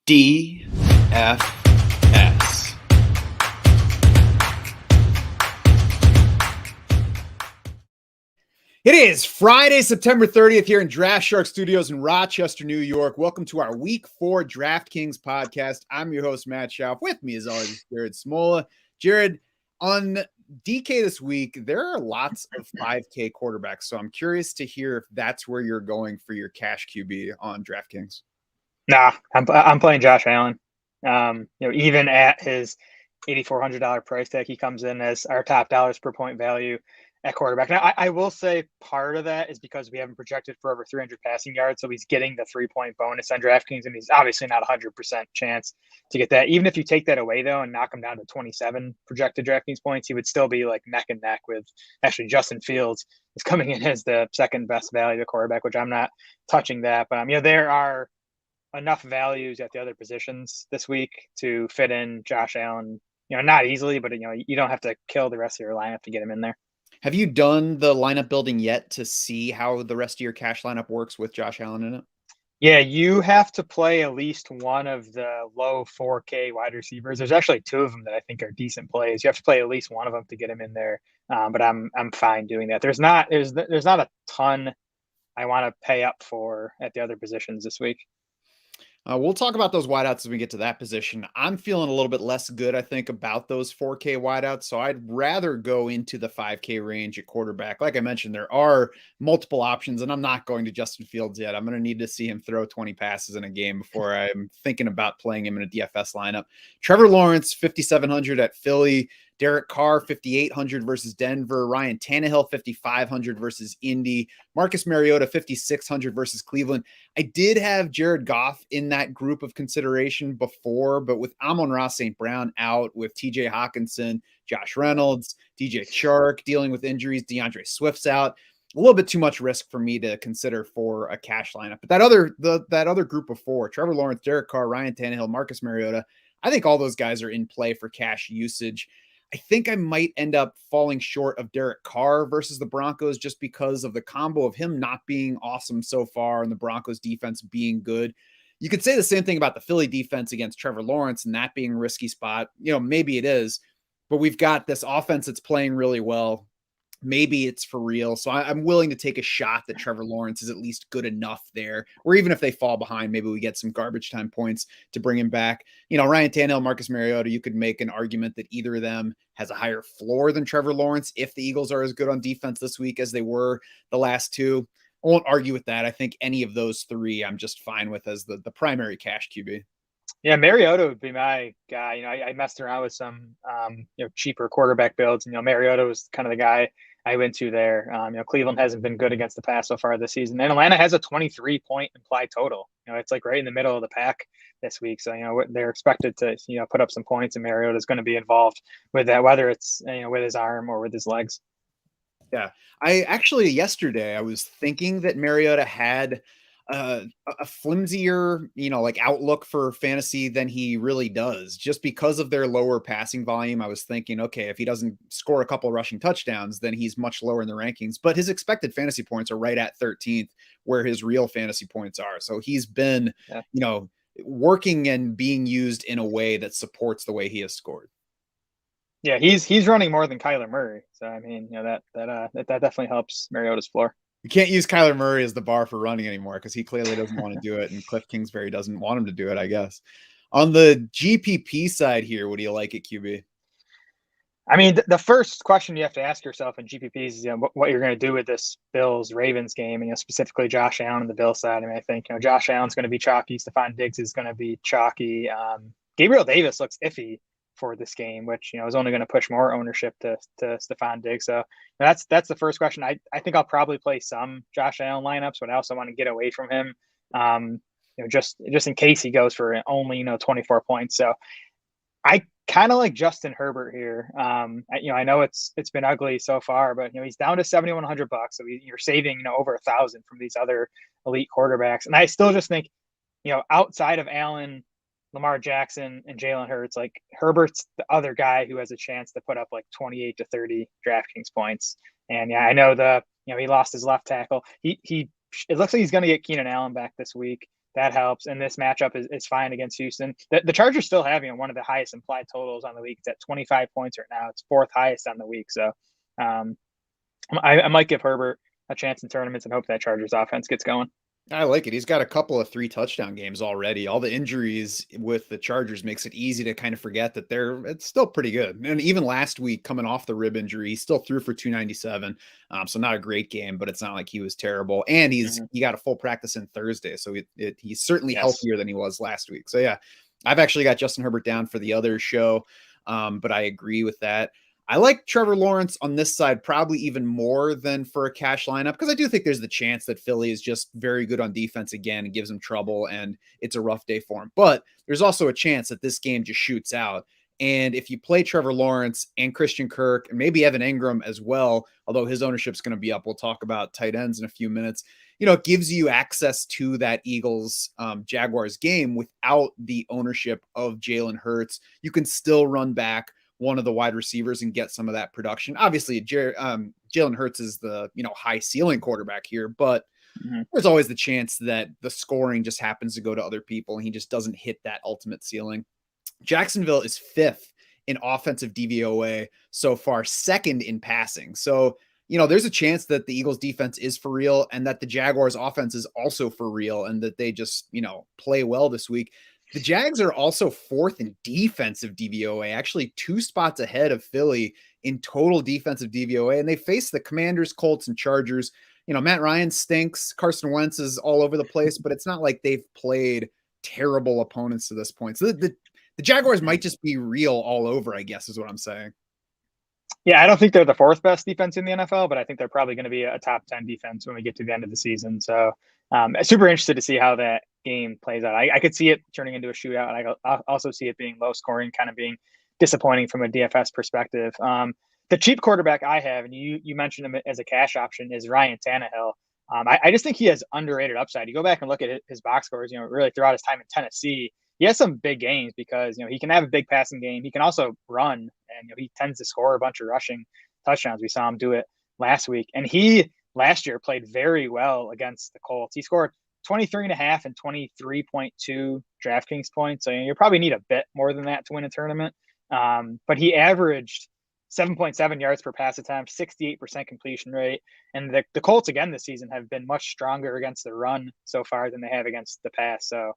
DFS. It is Friday, September 30th here in Draft Shark Studios in Rochester, New York. Welcome to our Week 4 DraftKings podcast. I'm your host, Matt Schauf. With me, as always, Jared Smola. Jared, on DK this week, there are lots of 5K quarterbacks, so I'm curious to hear if that's where you're going for your cash QB on DraftKings. Nah, I'm playing Josh Allen. Even at his $8,400 price tag, he comes in as our top dollars per point value at quarterback. Now, I will say part of that is because we haven't projected for over 300 passing yards, so he's getting the 3-point bonus on DraftKings, and he's obviously not 100% chance to get that. Even if you take that away, though, and knock him down to 27 projected DraftKings points, he would still be like neck and neck with actually Justin Fields is coming in as the second best value to quarterback, which I'm not touching that. But there are enough values at the other positions this week to fit in Josh Allen, not easily, but you don't have to kill the rest of your lineup to get him in there. Have you done the lineup building yet to see how the rest of your cash lineup works with Josh Allen in it? Yeah, you have to play at least one of the low 4K wide receivers. There's actually two of them that I think are decent plays. You have to play at least one of them to get him in there. But I'm fine doing that. There's not a ton I want to pay up for at the other positions this week. We'll talk about those wideouts as we get to that position. I'm feeling a little bit less good, I think, about those 4K wideouts. So I'd rather go into the 5K range at quarterback. Like I mentioned, there are multiple options, and I'm not going to Justin Fields yet. I'm going to need to see him throw 20 passes in a game before I'm thinking about playing him in a DFS lineup. Trevor Lawrence, 5,700 at Philly. Derek Carr, 5,800 versus Denver. Ryan Tannehill, 5,500 versus Indy. Marcus Mariota, 5,600 versus Cleveland. I did have Jared Goff in that group of consideration before, but with Amon-Ra St. Brown out, with TJ Hawkinson, Josh Reynolds, DJ Chark dealing with injuries, DeAndre Swift's out, a little bit too much risk for me to consider for a cash lineup. But that other group of four, Trevor Lawrence, Derek Carr, Ryan Tannehill, Marcus Mariota, I think all those guys are in play for cash usage. I think I might end up falling short of Derek Carr versus the Broncos just because of the combo of him not being awesome so far and the Broncos defense being good. You could say the same thing about the Philly defense against Trevor Lawrence and that being a risky spot. Maybe it is, but we've got this offense that's playing really well. Maybe it's for real. So I'm willing to take a shot that Trevor Lawrence is at least good enough there. Or even if they fall behind, maybe we get some garbage time points to bring him back. Ryan Tannehill, Marcus Mariota, you could make an argument that either of them has a higher floor than Trevor Lawrence if the Eagles are as good on defense this week as they were the last two. I won't argue with that. I think any of those three I'm just fine with as the primary cash QB. Yeah, Mariota would be my guy. I messed around with some cheaper quarterback builds. Mariota was kind of the guy I went to there. Cleveland hasn't been good against the pass so far this season, and Atlanta has a 23-point implied total. It's like right in the middle of the pack this week. So they're expected to put up some points, and Mariota is going to be involved with that, whether it's with his arm or with his legs. Yeah, yesterday I was thinking that Mariota had a flimsier, outlook for fantasy than he really does, just because of their lower passing volume. I was thinking, okay, if he doesn't score a couple rushing touchdowns, then he's much lower in the rankings, but his expected fantasy points are right at 13th where his real fantasy points are. So he's been, working and being used in a way that supports the way he has scored. Yeah, he's running more than Kyler Murray. So that definitely helps Mariota's floor. You can't use Kyler Murray as the bar for running anymore because he clearly doesn't want to do it, and Cliff Kingsbury doesn't want him to do it, I guess. On the GPP side here, what do you like at QB? The first question you have to ask yourself in GPPs is what you're going to do with this Bills-Ravens game, specifically Josh Allen on the Bills side. I think Josh Allen's going to be chalky. Stephon Diggs is going to be chalky. Gabriel Davis looks iffy for this game, which is only going to push more ownership to Stephon Diggs. So that's the first question. I think I'll probably play some Josh Allen lineups, but I also want to get away from him, just in case he goes for only 24 points. So I kind of like Justin Herbert here. I know it's been ugly so far, but he's down to $7,100, so you're saving over $1,000 from these other elite quarterbacks. And I still just think outside of Allen, Lamar Jackson, and Jalen Hurts, like Herbert's the other guy who has a chance to put up like 28 to 30 DraftKings points. And yeah, I know he lost his left tackle. It looks like he's going to get Keenan Allen back this week. that helps. And this matchup is fine against Houston. The Chargers still have, one of the highest implied totals on the week. It's at 25 points right now. It's fourth highest on the week. So I might give Herbert a chance in tournaments and hope that Chargers offense gets going. I like it. He's got a couple of 3 touchdown games already. All the injuries with the Chargers makes it easy to kind of forget that it's still pretty good. And even last week, coming off the rib injury, he still threw for 297. So not a great game, but it's not like he was terrible. And he got a full practice in Thursday, so he's certainly healthier than he was last week. So yeah, I've actually got Justin Herbert down for the other show, but I agree with that. I like Trevor Lawrence on this side probably even more than for a cash lineup, because I do think there's the chance that Philly is just very good on defense again and gives him trouble, and it's a rough day for him. But there's also a chance that this game just shoots out. And if you play Trevor Lawrence and Christian Kirk and maybe Evan Ingram as well, although his ownership's going to be up, we'll talk about tight ends in a few minutes, it gives you access to that Eagles Jaguars game without the ownership of Jalen Hurts. You can still run back one of the wide receivers and get some of that production. Obviously, Jalen Hurts is the high ceiling quarterback here, but there's always the chance that the scoring just happens to go to other people and he just doesn't hit that ultimate ceiling. Jacksonville is 5th in offensive DVOA so far, 2nd in passing. So, there's a chance that the Eagles defense is for real and that the Jaguars offense is also for real and that they just, play well this week. The Jags are also 4th in defensive DVOA, actually 2 spots ahead of Philly in total defensive DVOA. And they face the Commanders, Colts, and Chargers. Matt Ryan stinks. Carson Wentz is all over the place, but it's not like they've played terrible opponents to this point. So the Jaguars might just be real all over, I guess, is what I'm saying. Yeah, I don't think they're the 4th best defense in the NFL, but I think they're probably going to be a top 10 defense when we get to the end of the season. So super interested to see how that game plays out. I could see it turning into a shootout, and I also see it being low scoring, kind of being disappointing from a DFS perspective. The cheap quarterback I have, and you mentioned him as a cash option, is Ryan Tannehill. I just think he has underrated upside. You go back and look at his box scores, really throughout his time in Tennessee, he has some big games because, he can have a big passing game. He can also run, and he tends to score a bunch of rushing touchdowns. We saw him do it last week. And he last year played very well against the Colts. He scored 23.5 and 23.2 DraftKings points. So you probably need a bit more than that to win a tournament. But he averaged 7.7 yards per pass attempt, 68% completion rate. And the Colts again this season have been much stronger against the run so far than they have against the pass. So,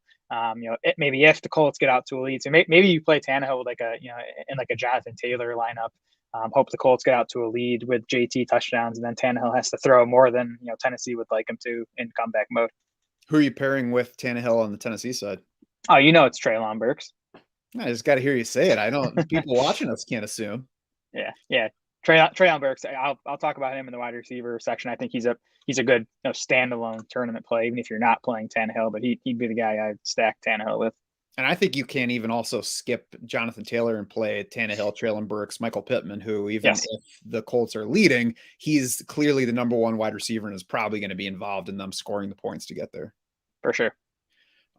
maybe if the Colts get out to a lead, so maybe you play Tannehill with in a Jonathan Taylor lineup. Hope the Colts get out to a lead with JT touchdowns, and then Tannehill has to throw more than Tennessee would like him to in comeback mode. Who are you pairing with Tannehill on the Tennessee side? Oh, it's Treylon Burks. I just got to hear you say it. I don't. People watching us can't assume. Yeah. Treylon Burks. I'll talk about him in the wide receiver section. I think he's a good standalone tournament play, even if you're not playing Tannehill. But he'd be the guy I'd stack Tannehill with. And I think you can even also skip Jonathan Taylor and play Tannehill, Treylon Burks, Michael Pittman, who even if the Colts are leading, he's clearly the number one wide receiver and is probably going to be involved in them scoring the points to get there. For sure.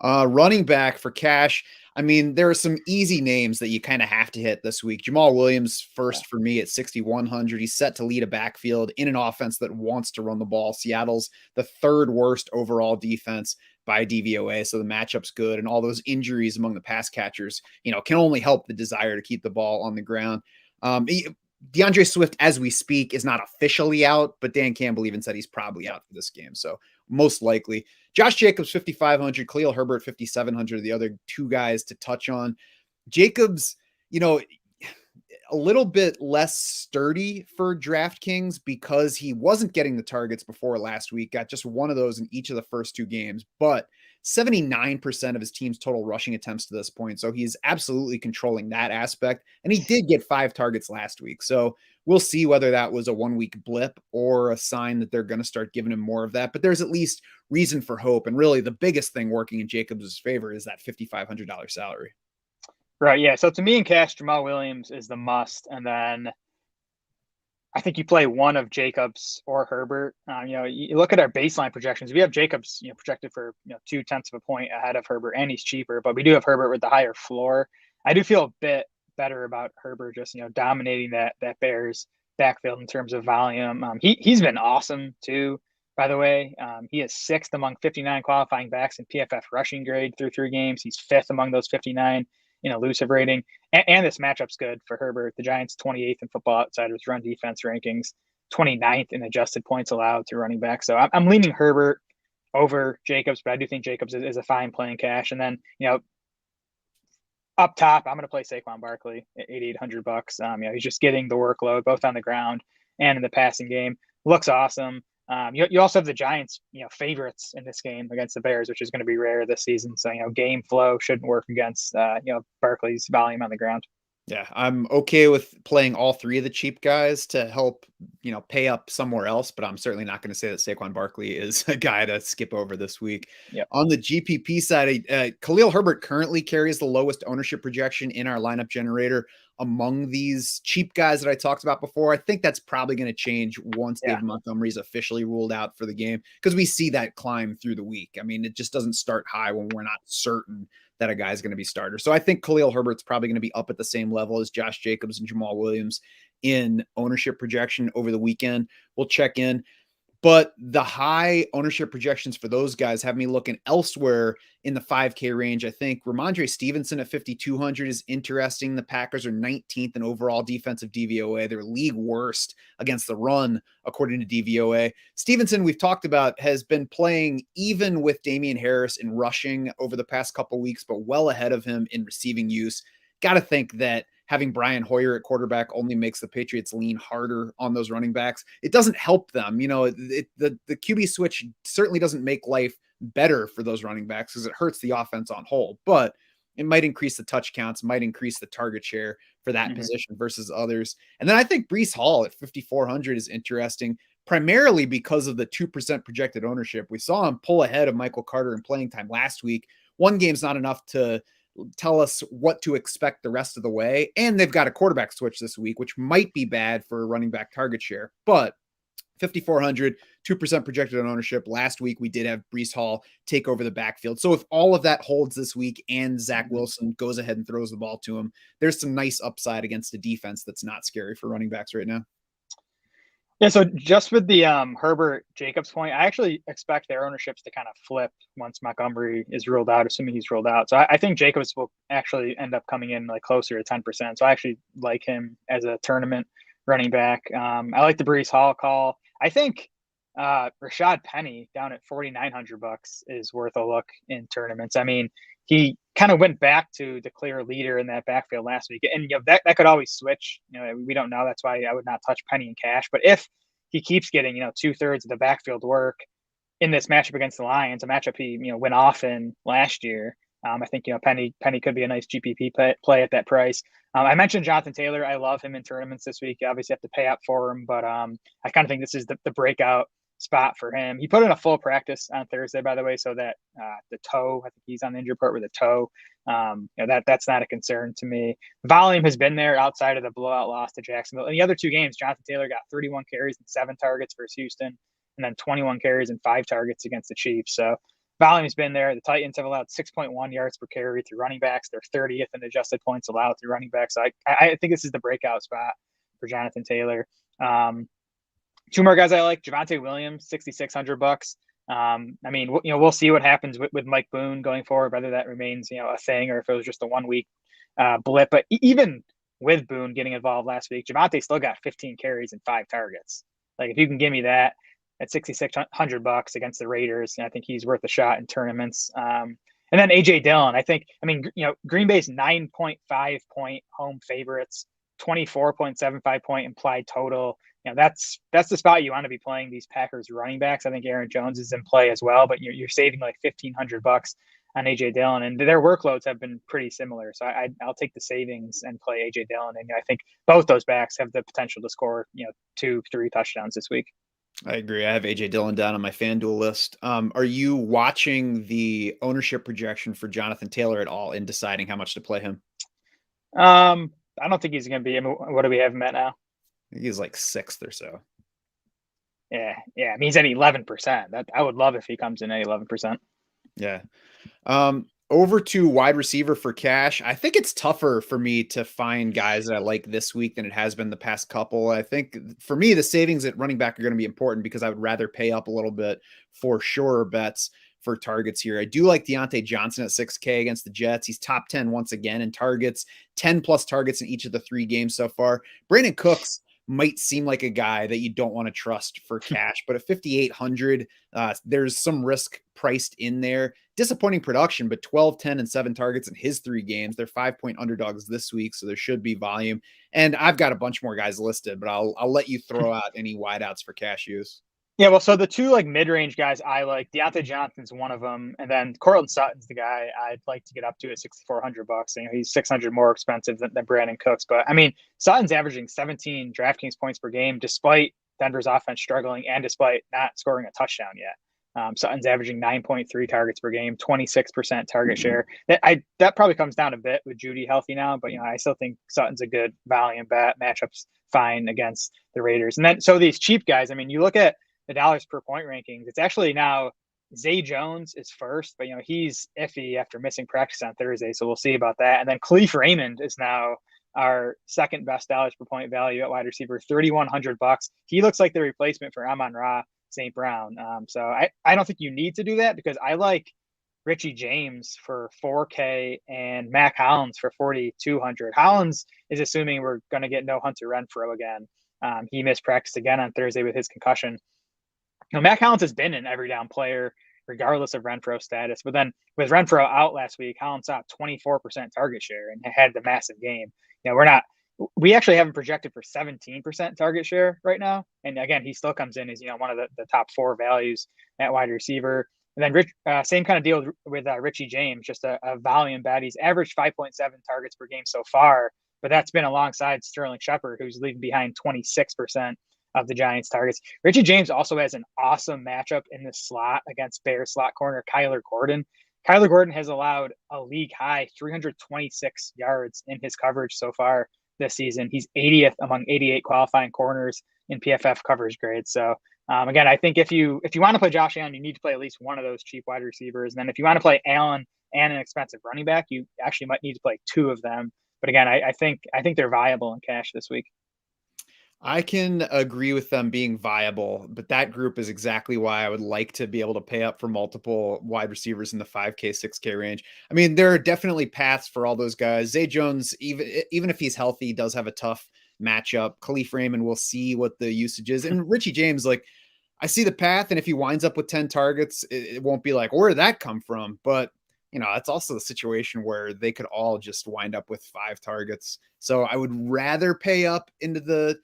Running back for cash. I mean, there are some easy names that you kind of have to hit this week. Jamal Williams first for me at 6,100. He's set to lead a backfield in an offense that wants to run the ball. Seattle's the 3rd worst overall defense by DVOA, so the matchup's good, and all those injuries among the pass catchers, can only help the desire to keep the ball on the ground. DeAndre Swift, as we speak, is not officially out, but Dan Campbell even said he's probably out for this game, so most likely. Josh Jacobs, 5,500, Khalil Herbert, 5,700, the other 2 guys to touch on. Jacobs, a little bit less sturdy for DraftKings because he wasn't getting the targets before last week, got just one of those in each of the first 2 games, but 79% of his team's total rushing attempts to this point. So he's absolutely controlling that aspect. And he did get 5 targets last week. So we'll see whether that was a 1-week blip or a sign that they're going to start giving him more of that. But there's at least reason for hope. And really the biggest thing working in Jacobs' favor is that $5,500 salary. Right. Yeah. So to me in cash, Jamal Williams is the must. And then I think you play one of Jacobs or Herbert. You look at our baseline projections. We have Jacobs, projected for 0.2 of a point ahead of Herbert, and he's cheaper. But we do have Herbert with the higher floor. I do feel a bit better about Herbert just dominating that Bears backfield in terms of volume. He's been awesome too by the way. He is sixth among 59 qualifying backs in PFF rushing grade through 3 games. He's fifth among those 59 in elusive rating. And this matchup's good for Herbert. The Giants 28th in Football Outsiders run defense rankings, 29th in adjusted points allowed to running back. So I'm leaning Herbert over Jacobs, but I do think Jacobs is a fine play in cash. And then, up top, I'm going to play Saquon Barkley at $8,800. He's just getting the workload both on the ground and in the passing game. Looks awesome. You also have the Giants, favorites in this game against the Bears, which is going to be rare this season. So, game flow shouldn't work against, Barkley's volume on the ground. Yeah, I'm okay with playing all three of the cheap guys to help, pay up somewhere else, but I'm certainly not going to say that Saquon Barkley is a guy to skip over this week. Yep. On the GPP side, Khalil Herbert currently carries the lowest ownership projection in our lineup generator among these cheap guys that I talked about before. I think that's probably going to change once David Montgomery's officially ruled out for the game, because we see that climb through the week. I mean, it just doesn't start high when we're not certain that a guy's going to be starter. So I think Khalil Herbert's probably going to be up at the same level as Josh Jacobs and Jamal Williams in ownership projection over the weekend. We'll check in. But the high ownership projections for those guys have me looking elsewhere in the 5K range. I think Ramondre Stevenson at 5,200 is interesting. The Packers are 19th in overall defensive DVOA. They're league worst against the run, according to DVOA. Stevenson, we've talked about, has been playing even with Damian Harris in rushing over the past couple weeks, but well ahead of him in receiving use. Got to think that having Brian Hoyer at quarterback only makes the Patriots lean harder on those running backs. It doesn't help them. The QB switch certainly doesn't make life better for those running backs because it hurts the offense on whole, but it might increase the touch counts, might increase the target share for that position versus others. And then I think Breece Hall at 5,400 is interesting, primarily because of the 2% projected ownership. We saw him pull ahead of Michael Carter in playing time last week. One game's not enough to tell us what to expect the rest of the way. And they've got a quarterback switch this week, which might be bad for running back target share, but 5,400, 2% projected on ownership. Last week, we did have Breece Hall take over the backfield. So if all of that holds this week and Zach Wilson goes ahead and throws the ball to him, there's some nice upside against a defense that's not scary for running backs right now. Yeah, so just with the Herbert Jacobs point, I actually expect their ownerships to kind of flip once Montgomery is ruled out, assuming he's ruled out. So I think Jacobs will actually end up coming in like closer to 10%. So I actually like him as a tournament running back. I like the Breece Hall call. I think Rashad Penny down at $4,900 is worth a look in tournaments. I mean, he kind of went back to the clear leader in that backfield last week. And that could always switch. We don't know. That's why I would not touch Penny in cash. But if he keeps getting, 2/3 of the backfield work in this matchup against the Lions, a matchup he, went off in last year, I think, Penny could be a nice GPP play at that price. I mentioned Jonathan Taylor. I love him in tournaments this week. You obviously have to pay up for him, but I kind of think this is the breakout spot for him. He put in a full practice on Thursday, by the way, so that the toe, I think he's on the injured part with the toe. That's not a concern to me. Volume has been there outside of the blowout loss to Jacksonville. In the other two games, Jonathan Taylor got 31 carries and 7 targets versus Houston, and then 21 carries and 5 targets against the Chiefs. So volume has been there. The Titans have allowed 6.1 yards per carry through running backs. They're 30th in adjusted points allowed through running backs. So I think this is the breakout spot for Jonathan Taylor. Two more guys I like: Javonte Williams, $6,600. I mean, we'll see what happens with Mike Boone going forward, whether that remains, a thing or if it was just a 1 week blip. But even with Boone getting involved last week, Javonte still got 15 carries and 5 targets. Like, if you can give me that at $6,600 against the Raiders, I think he's worth a shot in tournaments. And then AJ Dillon, Green Bay's 9.5 point home favorites, 24.75 point implied total. That's the spot you want to be playing these Packers running backs. I think Aaron Jones is in play as well, but you're saving like $1,500 on AJ Dillon, and their workloads have been pretty similar. So I'll take the savings and play AJ Dillon, and I think both those backs have the potential to score 2-3 touchdowns this week. I agree. I have AJ Dillon down on my FanDuel list. Are you watching the ownership projection for Jonathan Taylor at all in deciding how much to play him? I don't think he's going to be. What do we have him at now? He's like 6th or so. Yeah. I mean, he's at 11%. I would love if he comes in at 11%. Yeah. Over to wide receiver for cash. I think it's tougher for me to find guys that I like this week than it has been the past couple. I think for me, the savings at running back are going to be important because I would rather pay up a little bit for surer bets for targets here. I do like Deontay Johnson at 6K against the Jets. He's top 10 once again in targets, 10 plus targets in each of the 3 games so far. Brandon Cooks might seem like a guy that you don't want to trust for cash, but at 5,800, there's some risk priced in there. Disappointing production, but 12, 10, and 7 targets in his 3 games. They're 5-point underdogs this week, so there should be volume. And I've got a bunch more guys listed, but I'll let you throw out any wideouts for cash use. Yeah, well, so the 2 like mid-range guys I like, Deontay Johnson's one of them, and then Cortland Sutton's the guy I'd like to get up to at $6,400. You know, he's 600 more expensive than Brandon Cooks, but I mean, Sutton's averaging 17 DraftKings points per game, despite Denver's offense struggling and despite not scoring a touchdown yet. Sutton's averaging 9.3 targets per game, 26% target share. That probably comes down a bit with Judy healthy now, but you know, I still think Sutton's a good volume bet. Matchups fine against the Raiders, and then so these cheap guys. I mean, you look at the dollars per point rankings. It's actually now Zay Jones is first, but you know, he's iffy after missing practice on Thursday, so we'll see about that. And then Khalif Raymond is now our second best dollars per point value at wide receiver, $3,100. He looks like the replacement for Amon-Ra St. Brown. So I don't think you need to do that because I like Richie James for 4K and Mac Hollins for 4,200. Hollins is assuming we're going to get no Hunter Renfrow again. He missed practice again on Thursday with his concussion. You know, Mac Hollins has been an every down player regardless of Renfrow status. But then with Renfrow out last week, Hollins saw 24% target share and had the massive game. You know, we actually haven't projected for 17% target share right now. And again, he still comes in as, you know, one of the top 4 values at wide receiver. And then same kind of deal with Richie James, just a volume bet. He's averaged 5.7 targets per game so far, but that's been alongside Sterling Shepard, who's leaving behind 26% of the Giants' targets. Richie James also has an awesome matchup in the slot against Bears slot corner Kyler Gordon. Kyler Gordon has allowed a league high 326 yards in his coverage so far this season. He's 80th among 88 qualifying corners in PFF coverage grades. So again, I think if you want to play Josh Allen, you need to play at least one of those cheap wide receivers. And then if you want to play Allen and an expensive running back, you actually might need to play 2 of them. But again, I think they're viable in cash this week. I can agree with them being viable, but that group is exactly why I would like to be able to pay up for multiple wide receivers in the 5K, 6K range. I mean, there are definitely paths for all those guys. Zay Jones, even if he's healthy, does have a tough matchup. Khalif Raymond, we'll see what the usage is. And Richie James, like, I see the path, and if he winds up with 10 targets, it won't be like, where did that come from? But you know, that's also the situation where they could all just wind up with 5 targets. So I would rather pay up into the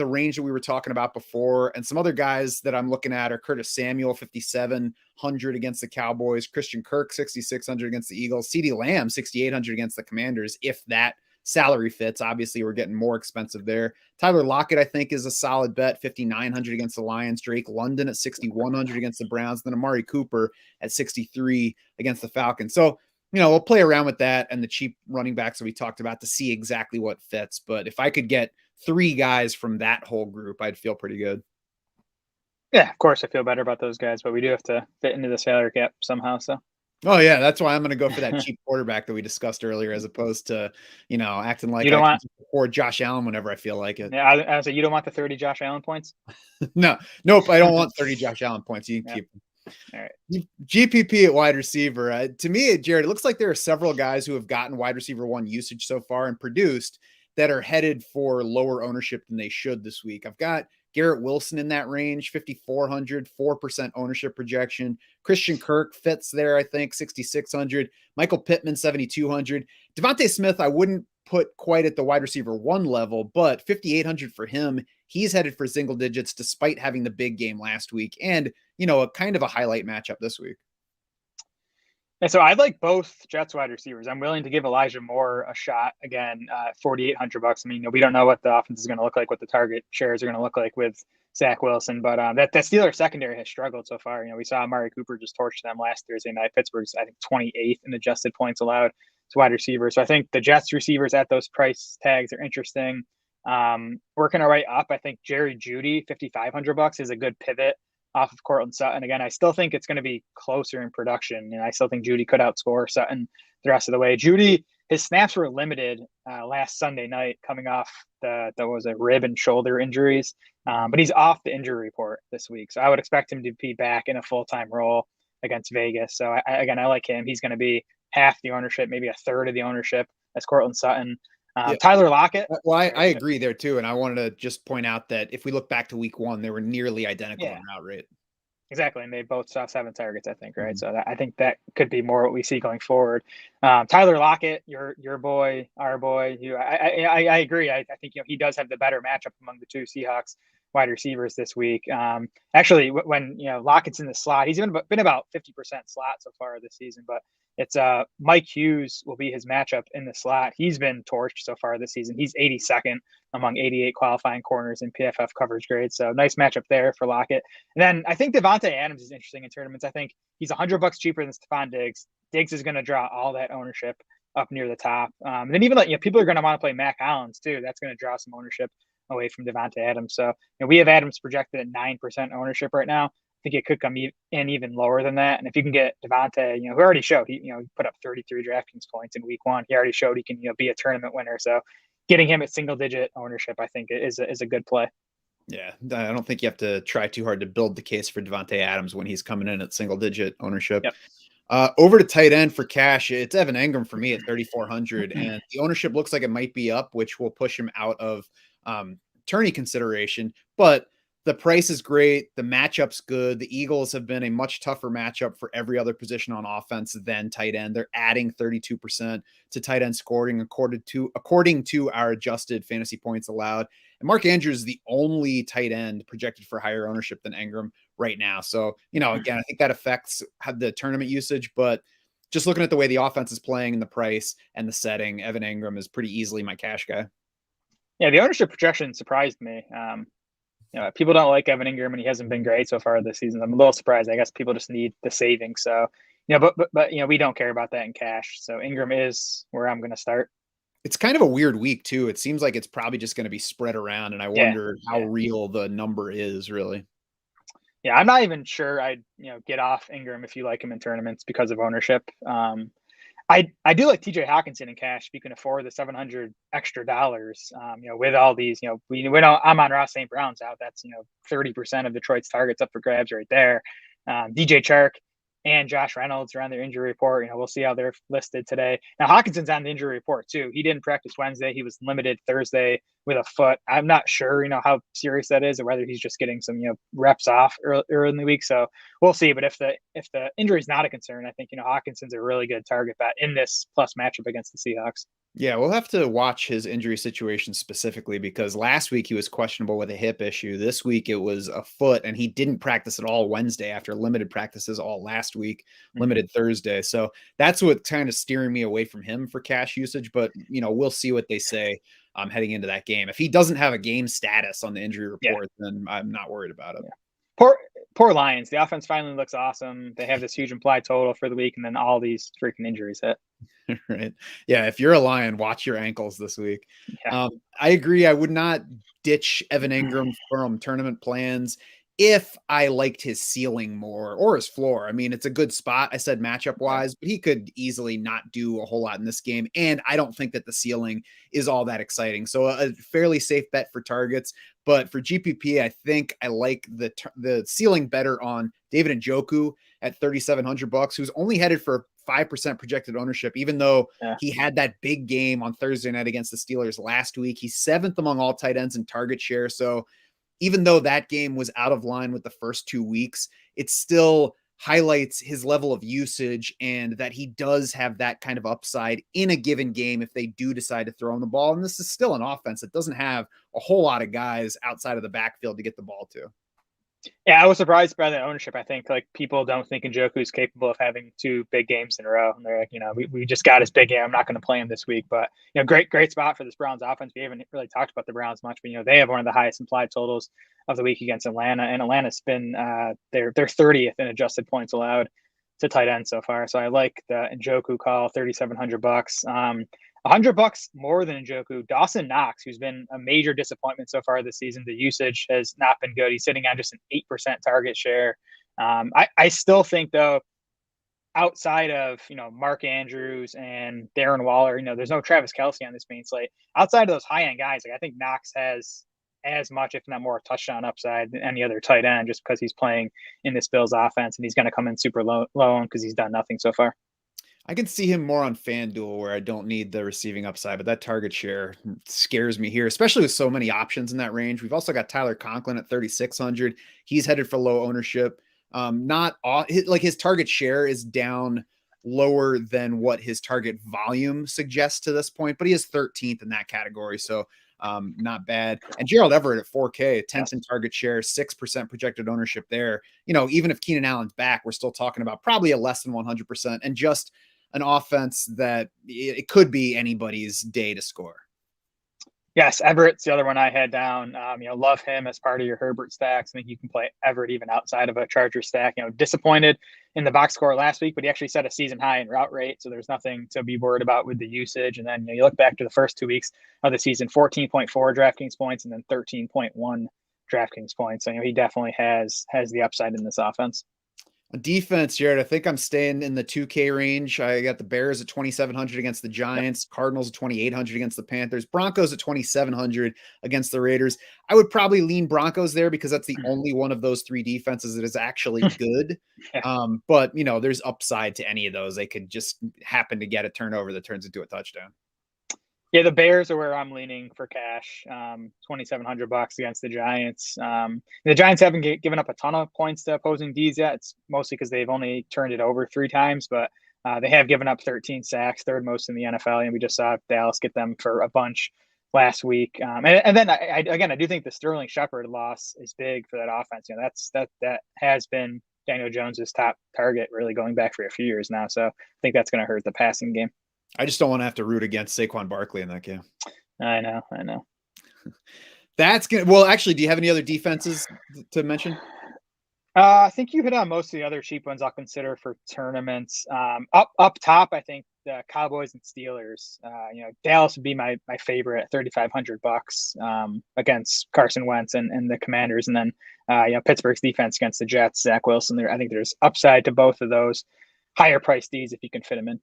range that we were talking about before. And some other guys that I'm looking at are Curtis Samuel, 5,700 against the Cowboys, Christian Kirk, 6,600 against the Eagles, CeeDee Lamb, 6,800 against the Commanders. If that salary fits, obviously we're getting more expensive there. Tyler Lockett, I think, is a solid bet, 5,900 against the Lions. Drake London at 6,100 against the Browns. Then Amari Cooper at 63 against the Falcons. So, you know, we'll play around with that and the cheap running backs that we talked about to see exactly what fits. But if I could get 3 guys from that whole group, I'd feel pretty good. Yeah, of course I feel better about those guys, but we do have to fit into the salary cap somehow. So, oh yeah, that's why I'm going to go for that cheap quarterback that we discussed earlier, as opposed to, you know, acting like you don't want or Josh Allen whenever I feel like it. Yeah, I was like, you don't want the 30 Josh Allen points? Nope, I don't want 30 Josh Allen points. You can keep them. All right. GPP at wide receiver. To me, Jared, it looks like there are several guys who have gotten wide receiver 1 usage so far and produced that are headed for lower ownership than they should this week. I've got Garrett Wilson in that range, 5,400, 4% ownership projection. Christian Kirk fits there, I think, 6,600. Michael Pittman, 7,200. Devontae Smith, I wouldn't put quite at the wide receiver 1 level, but 5,800 for him. He's headed for single digits despite having the big game last week and, you know, a kind of a highlight matchup this week. And so I like both Jets wide receivers. I'm willing to give Elijah Moore a shot again, $4,800. I mean, we don't know what the offense is going to look like, what the target shares are going to look like with Zach Wilson, but that Steelers secondary has struggled so far. You know, we saw Amari Cooper just torch them last Thursday night. Pittsburgh's, I think, 28th in adjusted points allowed to wide receivers. So I think the Jets receivers at those price tags are interesting. Working our way up, I think Jerry Jeudy, $5,500 is a good pivot off of Cortland Sutton. Again, I still think it's going to be closer in production, and I still think Judy could outscore Sutton the rest of the way. Judy, his snaps were limited last Sunday night coming off the was a rib and shoulder injuries, but he's off the injury report this week. So I would expect him to be back in a full-time role against Vegas. So I like him. He's going to be half the ownership, maybe a third of the ownership as Cortland Sutton. Tyler Lockett. Well, I agree there too. And I wanted to just point out that if we look back to week 1, they were nearly identical in route rate. Exactly. And they both saw 7 targets, I think, right? Mm-hmm. So I think that could be more what we see going forward. Tyler Lockett, your boy, our boy, I agree. I think he does have the better matchup among the two Seahawks wide receivers this week. Actually, when Lockett's in the slot, he's been about 50% slot so far this season, but it's Mike Hughes will be his matchup in the slot. He's been torched so far this season. He's 82nd among 88 qualifying corners in PFF coverage grades. So nice matchup there for Lockett. And then I think Devonta Adams is interesting in tournaments. I think he's $100 cheaper than Stephon Diggs. Diggs is going to draw all that ownership up near the top. And then even people are going to want to play Mac Hollins too. That's going to draw some ownership away from Devonta Adams. So we have Adams projected at 9% ownership right now. I think it could come in even lower than that. And if you can get Devonta, who already showed he put up 33 DraftKings points in week 1, he already showed he can be a tournament winner. So getting him at single digit ownership, I think is a good play. Yeah, I don't think you have to try too hard to build the case for Devonta Adams when he's coming in at single digit ownership. Yep. Over to tight end for cash, it's Evan Engram for me at 3,400, and the ownership looks like it might be up, which will push him out of tourney consideration. But the price is great. The matchup's good. The Eagles have been a much tougher matchup for every other position on offense than tight end. They're adding 32% to tight end scoring according to our adjusted fantasy points allowed. And Mark Andrews is the only tight end projected for higher ownership than Engram right now. So, again, I think that affects the tournament usage, but just looking at the way the offense is playing and the price and the setting, Evan Engram is pretty easily my cash guy. Yeah, the ownership projection surprised me. People don't like Evan Engram, and he hasn't been great so far this season. I'm a little surprised. I guess people just need the savings. So, but we don't care about that in cash. So Engram is where I'm going to start. It's kind of a weird week too. It seems like it's probably just going to be spread around, and I wonder how real the number is really. Yeah, I'm not even sure I'd get off Engram if you like him in tournaments because of ownership. I do like TJ Hawkinson in cash if you can afford the $700 extra dollars. With all these, we know Amon-Ra St. Brown's out. That's 30% of Detroit's targets up for grabs right there. DJ Chark and Josh Reynolds are on their injury report. We'll see how they're listed today. Now Hawkinson's on the injury report too. He didn't practice Wednesday. He was limited Thursday with a foot. I'm not sure, how serious that is, or whether he's just getting some, reps off early in the week. So we'll see. But if the injury is not a concern, I think Hawkinson's a really good target bet in this plus matchup against the Seahawks. Yeah, we'll have to watch his injury situation specifically because last week he was questionable with a hip issue. This week it was a foot, and he didn't practice at all Wednesday after limited practices all last week, limited Thursday. So that's what kind of steering me away from him for cash usage. But, we'll see what they say heading into that game. If he doesn't have a game status on the injury report, then I'm not worried about it. Yeah. Poor Lions. The offense finally looks awesome. They have this huge implied total for the week, and then all these freaking injuries hit. Right. Yeah. If you're a Lion, watch your ankles this week. Yeah. I agree. I would not ditch Evan Engram from tournament plans if I liked his ceiling more or his floor. I mean, it's a good spot. I said matchup wise, but he could easily not do a whole lot in this game. And I don't think that the ceiling is all that exciting. So a fairly safe bet for targets. But for GPP, I think I like the ceiling better on David Njoku at $3,700, who's only headed for 5% projected ownership, even though he had that big game on Thursday night against the Steelers last week. He's 7th among all tight ends in target share. So even though that game was out of line with the first 2 weeks, it still highlights his level of usage and that he does have that kind of upside in a given game if they do decide to throw him the ball. And this is still an offense that doesn't have a whole lot of guys outside of the backfield to get the ball to. Yeah, I was surprised by the ownership. I think people don't think Njoku is capable of having 2 big games in a row. And they're like, we just got his big game. I'm not going to play him this week. But great spot for this Browns offense. We haven't really talked about the Browns much, but they have one of the highest implied totals of the week against Atlanta. And Atlanta's been they're 30th in adjusted points allowed to tight end so far. So I like the Njoku call, $3,700. $100 more than Njoku. Dawson Knox, who's been a major disappointment so far this season. The usage has not been good. He's sitting on just an 8% target share. I still think, though, outside of, Mark Andrews and Darren Waller, there's no Travis Kelce on this main slate. Outside of those high-end guys, I think Knox has as much, if not more, touchdown upside than any other tight end, just because he's playing in this Bills offense, and he's going to come in super low because he's done nothing so far. I can see him more on FanDuel where I don't need the receiving upside, but that target share scares me here, especially with so many options in that range. We've also got Tyler Conklin at 3,600. He's headed for low ownership. Not all, like his target share is down lower than what his target volume suggests to this point, but he is 13th in that category. So not bad. And Gerald Everett at 4K, 10th in target share, 6% projected ownership there. Even if Keenan Allen's back, we're still talking about probably a less than 100% and just an offense that it could be anybody's day to score. Yes, Everett's the other one I had down. Love him as part of your Herbert stacks. I think you can play Everett even outside of a Charger stack. Disappointed in the box score last week, but he actually set a season high in route rate, so there's nothing to be worried about with the usage. And then you look back to the first 2 weeks of the season, 14.4 DraftKings points and then 13.1 DraftKings points. So he definitely has the upside in this offense. Defense, Jared, I think I'm staying in the 2K range. I got the Bears at 2,700 against the Giants, Cardinals at 2,800 against the Panthers, Broncos at 2,700 against the Raiders. I would probably lean Broncos there because that's the only one of those three defenses that is actually good. But, there's upside to any of those. They could just happen to get a turnover that turns into a touchdown. Yeah, the Bears are where I'm leaning for cash. $2,700 against the Giants. The Giants haven't given up a ton of points to opposing Ds yet. It's mostly because they've only turned it over 3 times, but they have given up 13 sacks, third most in the NFL. And we just saw Dallas get them for a bunch last week. And then I do think the Sterling Shepard loss is big for that offense. That has been Daniel Jones's top target really going back for a few years now. So I think that's going to hurt the passing game. I just don't want to have to root against Saquon Barkley in that game. I know. That's good. Well, actually, do you have any other defenses to mention? I think you hit on most of the other cheap ones I'll consider for tournaments. Up top, I think the Cowboys and Steelers. Dallas would be my favorite at $3,500 against Carson Wentz and the Commanders, and then Pittsburgh's defense against the Jets, Zach Wilson. I think there's upside to both of those higher price Ds if you can fit them in.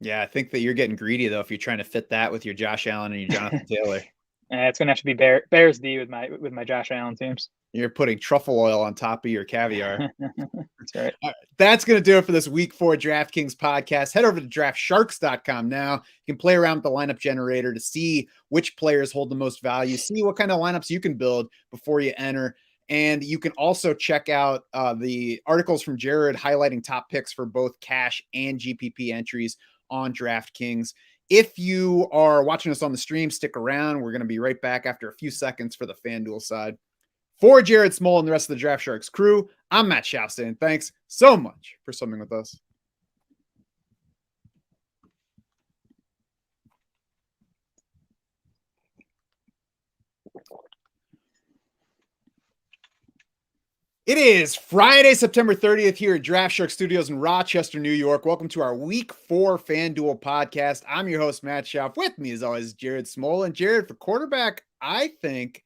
Yeah, I think that you're getting greedy, though, if you're trying to fit that with your Josh Allen and your Jonathan Taylor. It's going to have to be Bears D with my Josh Allen teams. You're putting truffle oil on top of your caviar. That's right. All right. That's going to do it for this Week 4 DraftKings podcast. Head over to DraftSharks.com now. You can play around with the lineup generator to see which players hold the most value, see what kind of lineups you can build before you enter. And you can also check out the articles from Jared highlighting top picks for both cash and GPP entries on DraftKings. If you are watching us on the stream, stick around. We're going to be right back after a few seconds for the FanDuel side. For Jared Small and the rest of the Draft Sharks crew, I'm Matt Schaufstein. Thanks so much for summing with us. It is Friday, September 30th here at Draft Shark Studios in Rochester, New York. Welcome to our Week 4 FanDuel podcast. I'm your host, Matt Schauf. With me, as always, Jared Small. And Jared, for quarterback, I think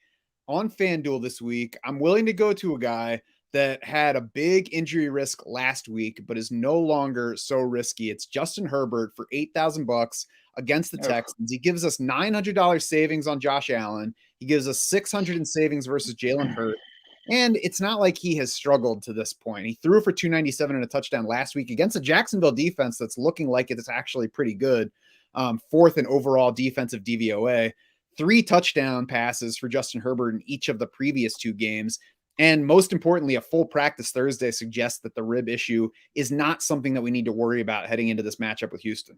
on FanDuel this week, I'm willing to go to a guy that had a big injury risk last week, but is no longer so risky. It's Justin Herbert for $8,000 against the Texans. He gives us $900 savings on Josh Allen. He gives us $600 in savings versus Jalen Hurts. And it's not like he has struggled to this point. He threw for 297 and a touchdown last week against a Jacksonville defense that's looking like it's actually pretty good. 4th in overall defensive DVOA. 3 touchdown passes for Justin Herbert in each of the previous 2 games. And most importantly, a full practice Thursday suggests that the rib issue is not something that we need to worry about heading into this matchup with Houston.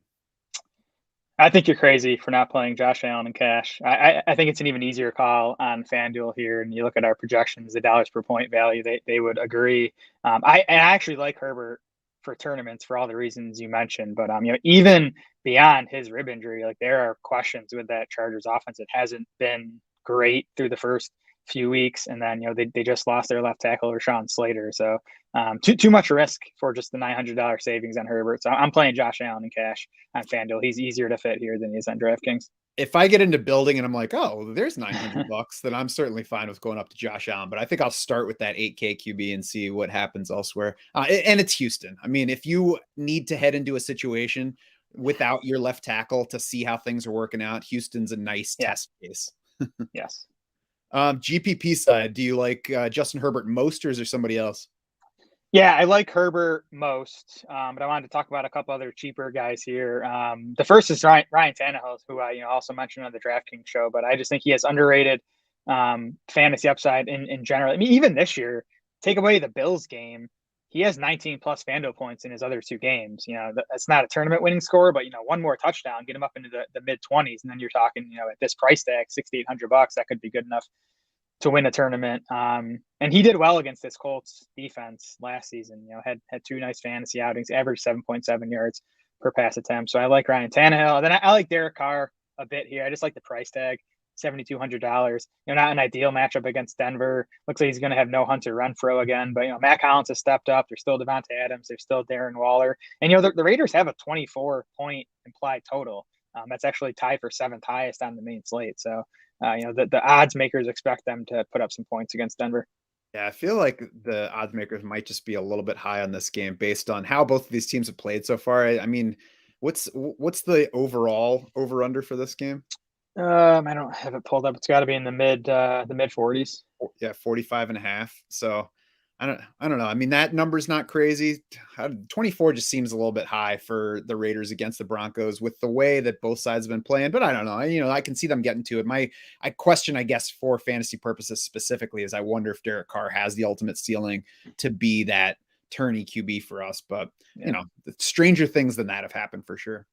I think you're crazy for not playing Josh Allen in cash. I think it's an even easier call on FanDuel here. And you look at our projections, the dollars per point value, they would agree. I actually like Herbert for tournaments for all the reasons you mentioned. But even beyond his rib injury, like there are questions with that Chargers offense. It hasn't been great through the first few weeks, and then they just lost their left tackle Rashawn Slater. So too much risk for just the $900 savings on Herbert. So I'm playing Josh Allen in cash on FanDuel. He's easier to fit here than he is on DraftKings. If I get into building and I'm like, oh, there's $900, then I'm certainly fine with going up to Josh Allen. But I think I'll start with that 8K QB and see what happens elsewhere. And it's Houston. I mean, if you need to head into a situation without your left tackle to see how things are working out, Houston's a nice test case. Yes. GPP side, do you like Justin Herbert most, or is there somebody else? Yeah, I like Herbert most, but I wanted to talk about a couple other cheaper guys here. The first is Ryan Tannehill, who I also mentioned on the DraftKings show, but I just think he has underrated fantasy upside in general. I mean, even this year, take away the Bills game, he has 19 plus FanDuel points in his other two games. That's not a tournament winning score, but one more touchdown, get him up into the mid 20s, and then you're talking, at this price tag, $6,800, that could be good enough to win a tournament. And he did well against this Colts defense last season. Had two nice fantasy outings, averaged 7.7 yards per pass attempt. So I like Ryan Tannehill. Then I like Derek Carr a bit here. I just like the price tag, $7,200. Not an ideal matchup against Denver. Looks like he's going to have no Hunter Renfrow again. But Matt Collins has stepped up. There's still Devonta Adams. There's still Darren Waller. And the Raiders have a 24-point implied total. That's actually tied for seventh highest on the main slate. So the odds makers expect them to put up some points against Denver. Yeah, I feel like the odds makers might just be a little bit high on this game based on how both of these teams have played so far. I mean, what's the overall over under for this game? I don't have it pulled up. It's got to be in the mid 40s. Yeah, 45.5. So I don't know. I mean, that number's not crazy. 24 just seems a little bit high for the Raiders against the Broncos with the way that both sides have been playing, but I don't know. I can see them getting to it. I question, I guess, for fantasy purposes specifically, is I wonder if Derek Carr has the ultimate ceiling to be that tourney QB for us. But stranger things than that have happened for sure.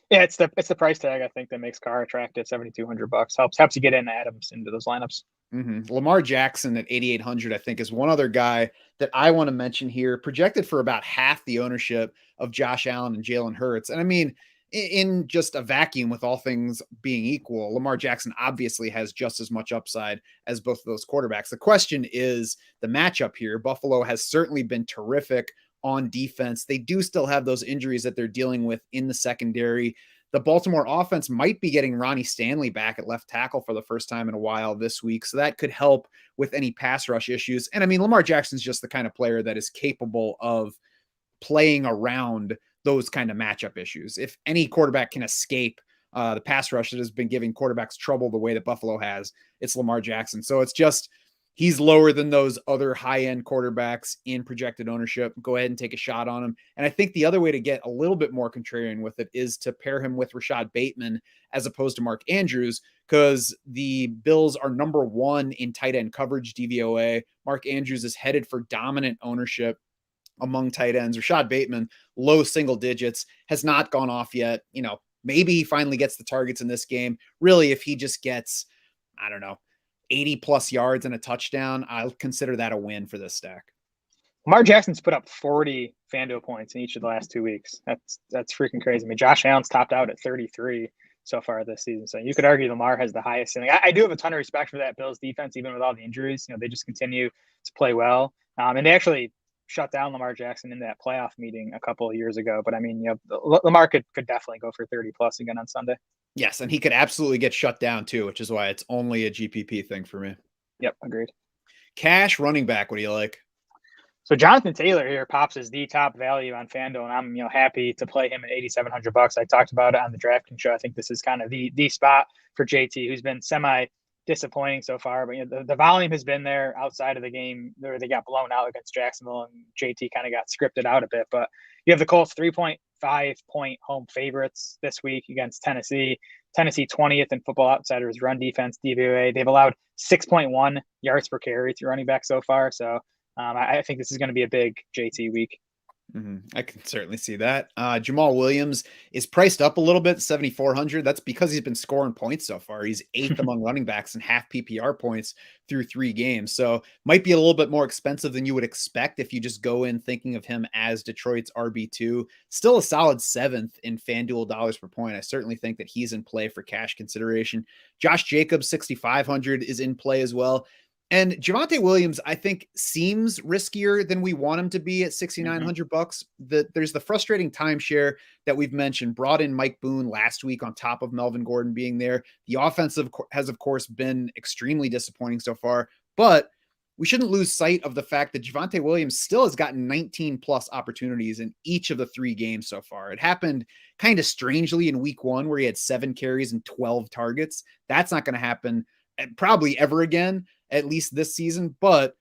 Yeah, it's the price tag I think that makes Carr attractive. $7,200 helps you get in Adams into those lineups. Mm-hmm. Lamar Jackson at 8,800, I think, is one other guy that I want to mention here, projected for about half the ownership of Josh Allen and Jalen Hurts. And I mean, in just a vacuum, with all things being equal, Lamar Jackson obviously has just as much upside as both of those quarterbacks. The question is the matchup here. Buffalo has certainly been terrific on defense. They do still have those injuries that they're dealing with in the secondary. The Baltimore offense might be getting Ronnie Stanley back at left tackle for the first time in a while this week. So that could help with any pass rush issues. And I mean, Lamar Jackson's just the kind of player that is capable of playing around those kind of matchup issues. If any quarterback can escape the pass rush that has been giving quarterbacks trouble the way that Buffalo has, it's Lamar Jackson. So it's just, he's lower than those other high-end quarterbacks in projected ownership. Go ahead and take a shot on him. And I think the other way to get a little bit more contrarian with it is to pair him with Rashad Bateman as opposed to Mark Andrews, because the Bills are number one in tight end coverage DVOA. Mark Andrews is headed for dominant ownership among tight ends. Rashad Bateman, low single digits, has not gone off yet. Maybe he finally gets the targets in this game. Really, if he just gets, 80 plus yards and a touchdown, I'll consider that a win for this stack. Lamar Jackson's put up 40 FanDuel points in each of the last 2 weeks. That's freaking crazy. I mean, Josh Allen's topped out at 33 so far this season. So you could argue Lamar has the highest ceiling. I do have a ton of respect for that Bills defense, even with all the injuries. They just continue to play well. And they actually shut down Lamar Jackson in that playoff meeting a couple of years ago. But I mean, Lamar could definitely go for 30 plus again on Sunday. Yes, and he could absolutely get shut down too, which is why it's only a GPP thing for me. Yep, agreed. Cash running back, what do you like? So Jonathan Taylor here pops as the top value on FanDuel, and I'm happy to play him at $8,700. I talked about it on the DraftKings show. I think this is kind of the spot for JT, who's been semi disappointing so far, but the volume has been there outside of the game where they got blown out against Jacksonville, and JT kind of got scripted out a bit. But you have the Colts 3.5-point home favorites this week against Tennessee. Tennessee 20th in Football Outsiders run defense DVOA. They've allowed 6.1 yards per carry to running back so far. So I think this is going to be a big JT week. I can certainly see that. Jamal Williams is priced up a little bit, 7,400. That's because he's been scoring points so far. He's eighth among running backs in half PPR points through 3 games. So might be a little bit more expensive than you would expect if you just go in thinking of him as Detroit's RB2. Still a solid 7th in FanDuel dollars per point. I certainly think that he's in play for cash consideration. Josh Jacobs, 6,500 is in play as well. And Javonte Williams, I think, seems riskier than we want him to be at $6,900. There's the frustrating timeshare that we've mentioned. Brought in Mike Boone last week on top of Melvin Gordon being there. The offensive has, of course, been extremely disappointing so far. But we shouldn't lose sight of the fact that Javonte Williams still has gotten 19 plus opportunities in each of the 3 games so far. It happened kind of strangely in week 1 where he had 7 carries and 12 targets. That's not going to happen probably ever again, at least this season. But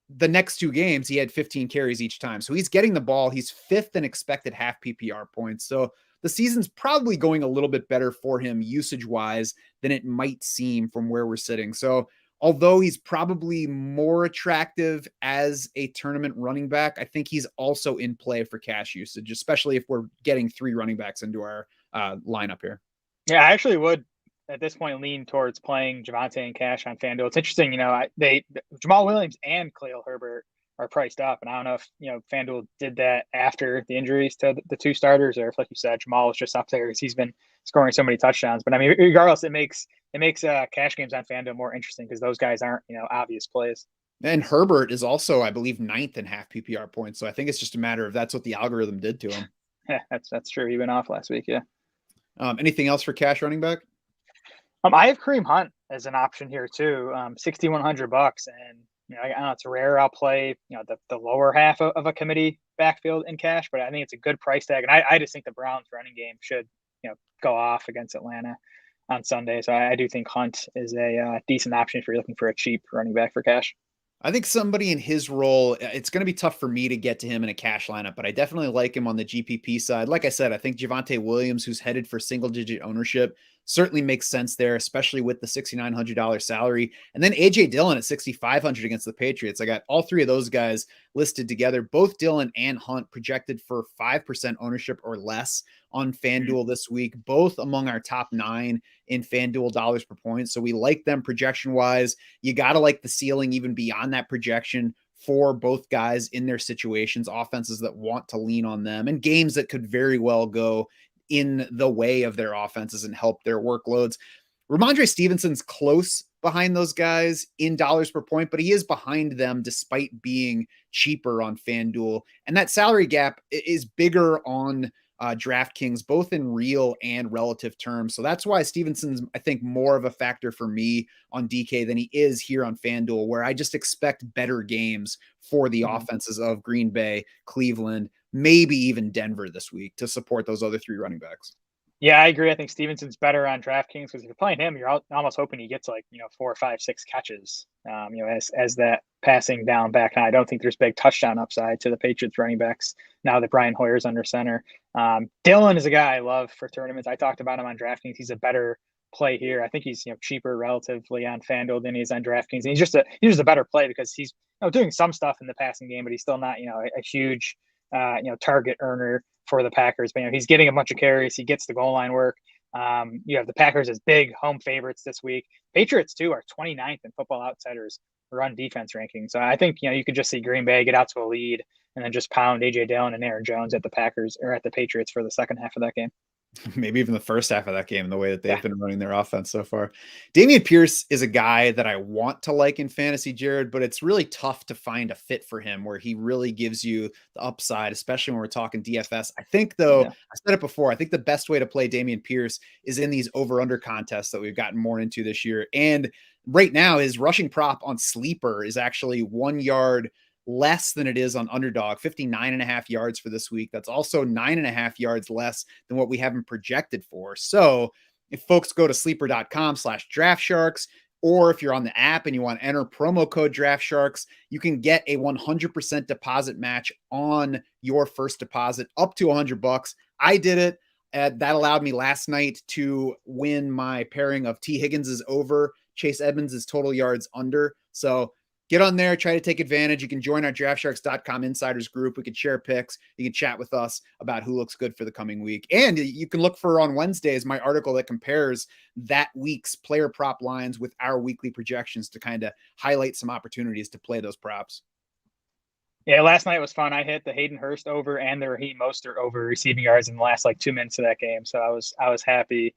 the next 2 games, he had 15 carries each time. So he's getting the ball. He's 5th in expected half PPR points. So the season's probably going a little bit better for him usage wise than it might seem from where we're sitting. So although he's probably more attractive as a tournament running back, I think he's also in play for cash usage, especially if we're getting 3 running backs into our lineup here. Yeah, I actually would at this point lean towards playing Javonte in cash on FanDuel. It's interesting, Jamal Williams and Khalil Herbert are priced up, and I don't know if FanDuel did that after the injuries to the 2 starters, or if, like you said, Jamal was just up there because he's been scoring so many touchdowns. But I mean, regardless, it makes cash games on FanDuel more interesting because those guys aren't obvious plays. And Herbert is also, I believe, 9th in half PPR points. So I think it's just a matter of that's what the algorithm did to him. Yeah, that's true. He went off last week. Yeah. Anything else for cash running back? I have Kareem Hunt as an option here too. $6,100, and I don't know, it's rare I'll play the lower half of a committee backfield in cash, but I think it's a good price tag, and I just think the Browns running game should go off against Atlanta on Sunday. So I do think Hunt is a decent option if you're looking for a cheap running back for cash. I think somebody in his role, it's going to be tough for me to get to him in a cash lineup, but I definitely like him on the GPP side. Like I said, I think Javonte Williams, who's headed for single-digit ownership, certainly makes sense there, especially with the $6,900 salary. And then A.J. Dillon at $6,500 against the Patriots. I got all 3 of those guys listed together. Both Dillon and Hunt projected for 5% ownership or less on FanDuel this week, both among our top 9 in FanDuel dollars per point. So we like them projection-wise. You got to like the ceiling even beyond that projection for both guys in their situations, offenses that want to lean on them, and games that could very well go in the way of their offenses and help their workloads. Ramondre Stevenson's close behind those guys in dollars per point, but he is behind them despite being cheaper on FanDuel. And that salary gap is bigger on DraftKings, both in real and relative terms. So that's why Stevenson's, I think, more of a factor for me on DK than he is here on FanDuel, where I just expect better games for the offenses of Green Bay, Cleveland, maybe even Denver this week to support those other 3 running backs. Yeah, I agree. I think Stevenson's better on DraftKings because if you're playing him, you're almost hoping he gets 4, 5, 6 catches, as that passing down back. And I don't think there's big touchdown upside to the Patriots running backs now that Brian Hoyer's under center. Dillon is a guy I love for tournaments. I talked about him on DraftKings. He's a better play here. I think he's cheaper relatively on FanDuel than he is on DraftKings. And he's just a better play because he's doing some stuff in the passing game, but he's still not a huge target earner for the Packers. But he's getting a bunch of carries. He gets the goal line work. You have the Packers as big home favorites this week. Patriots too are 29th in Football Outsiders run defense ranking. So I think you could just see Green Bay get out to a lead and then just pound A.J. Dillon and Aaron Jones at the Packers or at the Patriots for the second half of that game. Maybe even the first half of that game, the way that they've been running their offense so far. Damian Pierce is a guy that I want to like in fantasy, Jared, but it's really tough to find a fit for him where he really gives you the upside, especially when we're talking DFS. I think, though, I said it before, I think the best way to play Damian Pierce is in these over-under contests that we've gotten more into this year. And right now, his rushing prop on Sleeper is actually 1 yard less than it is on Underdog, 59.5 yards for this week. That's also 9.5 yards less than what we have him projected for. So if folks go to sleeper.com/draftsharks, or if you're on the app and you want to enter promo code DraftSharks, you can get a 100% deposit match on your first deposit up to $100. I did it. That allowed me last night to win my pairing of T. Higgins is over, Chase Edmonds is total yards under. So get on there, try to take advantage. You can join our DraftSharks.com insiders group. We can share picks. You can chat with us about who looks good for the coming week. And you can look for on Wednesdays my article that compares that week's player prop lines with our weekly projections to kind of highlight some opportunities to play those props. Yeah, last night was fun. I hit the Hayden Hurst over and the Raheem Mostert over receiving yards in the last 2 minutes of that game, so I was happy.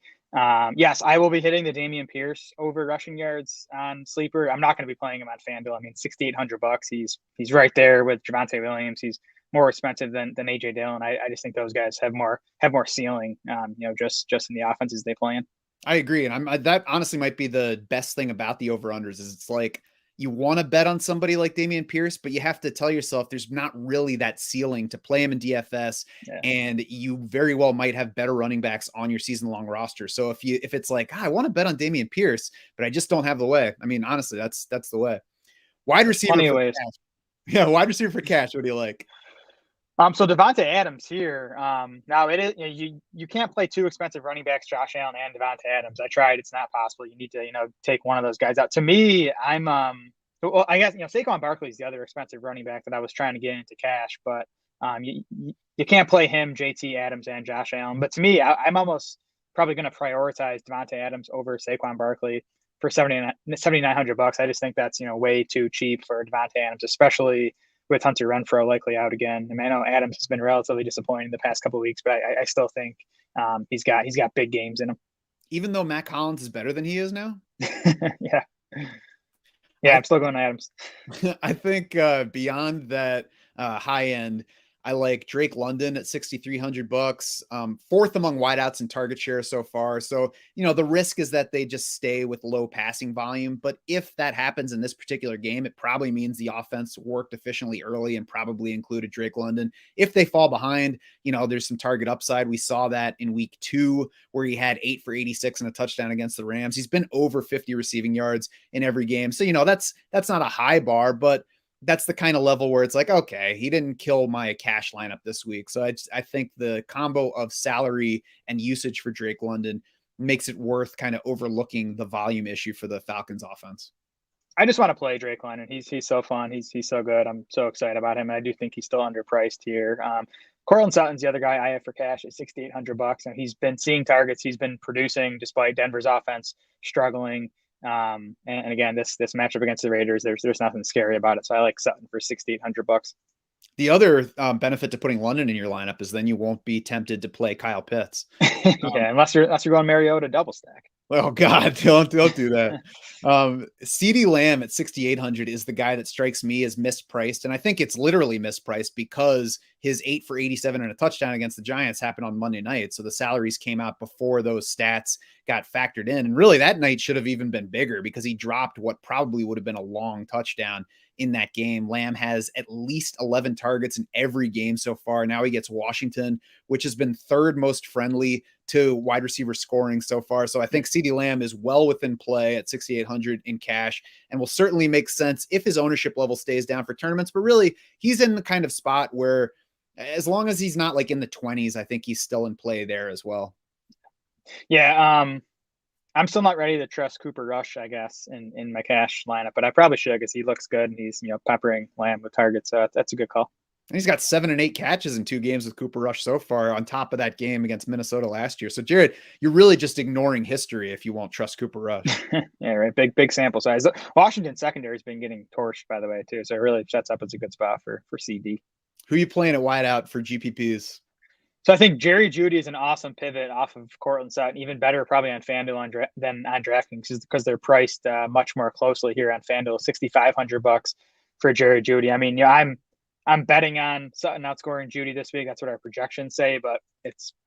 Yes, I will be hitting the Damian Pierce over rushing yards on Sleeper. I'm not going to be playing him on FanDuel. I mean, $6,800. He's right there with Devonta Williams. He's more expensive than AJ Dillon. I just think those guys have more ceiling. Just in the offenses they play in. I agree, and that honestly might be the best thing about the over-unders is it's like you want to bet on somebody like Damian Pierce, but you have to tell yourself there's not really that ceiling to play him in DFS, and you very well might have better running backs on your season-long roster. So if it's like, I want to bet on Damian Pierce, but I just don't have the way. I mean, honestly, that's the way. Wide receiver for cash. Yeah, wide receiver for cash. What do you like? So Devonta Adams here. Now it is you can't play two expensive running backs, Josh Allen and Devonta Adams. I tried; it's not possible. You need to take one of those guys out. To me, I'm well, I guess Saquon Barkley is the other expensive running back that I was trying to get into cash, but you can't play him, JT Adams and Josh Allen. But to me, I'm almost probably going to prioritize Devonta Adams over Saquon Barkley for $7,900. I just think that's way too cheap for Devonta Adams, especially with Hunter Renfrow likely out again. I mean, I know Adams has been relatively disappointing the past couple of weeks, but I still think he's got big games in him. Even though Mac Hollins is better than he is now? Yeah. I'm still going Adams. I think beyond that high end, I like Drake London at $6,300, fourth among wideouts in target share so far. So, the risk is that they just stay with low passing volume. But if that happens in this particular game, it probably means the offense worked efficiently early and probably included Drake London. If they fall behind, there's some target upside. We saw that in week 2 where he had 8 for 86 and a touchdown against the Rams. He's been over 50 receiving yards in every game. So, that's not a high bar, but that's the kind of level where it's like, okay, he didn't kill my cash lineup this week. So I think the combo of salary and usage for Drake London makes it worth kind of overlooking the volume issue for the Falcons offense. I just want to play Drake London. He's so fun. He's so good. I'm so excited about him. And I do think he's still underpriced here. Cortland Sutton's the other guy I have for cash at $6,800. And he's been seeing targets. He's been producing despite Denver's offense struggling. And again, this matchup against the Raiders, there's nothing scary about it. So I like Sutton for $6,800. The other benefit to putting London in your lineup is then you won't be tempted to play Kyle Pitts. Unless you're going Mariota double stack. Oh God, don't do that. CeeDee Lamb at 6,800 is the guy that strikes me as mispriced. And I think it's literally mispriced because his 8 for 87 and a touchdown against the Giants happened on Monday night. So the salaries came out before those stats got factored in. And really that night should have even been bigger because he dropped what probably would have been a long touchdown in that game. Lamb has at least 11 targets in every game so far. Now he gets Washington, which has been third most friendly to wide receiver scoring so far. So I think CeeDee Lamb is well within play at 6,800 in cash and will certainly make sense if his ownership level stays down for tournaments. But really, he's in the kind of spot where as long as he's not like in the 20s, I think he's still in play there as well. Yeah. I'm still not ready to trust Cooper Rush, I guess, in my cash lineup, but I probably should because he looks good and he's, peppering Lamb with targets. So that's a good call. And he's got 7 and 8 catches in 2 games with Cooper Rush so far on top of that game against Minnesota last year. So Jared, you're really just ignoring history if you won't trust Cooper Rush. Yeah, right. Big sample size. Washington secondary has been getting torched, by the way, too. So it really sets up as a good spot for CD. Who are you playing at wideout for GPPs? So I think Jerry Jeudy is an awesome pivot off of Cortland Sutton, even better probably on FanDuel than on DraftKings because they're priced much more closely here on FanDuel, $6,500 for Jerry Jeudy. I mean, I'm betting on Sutton outscoring Jeudy this week. That's what our projections say, but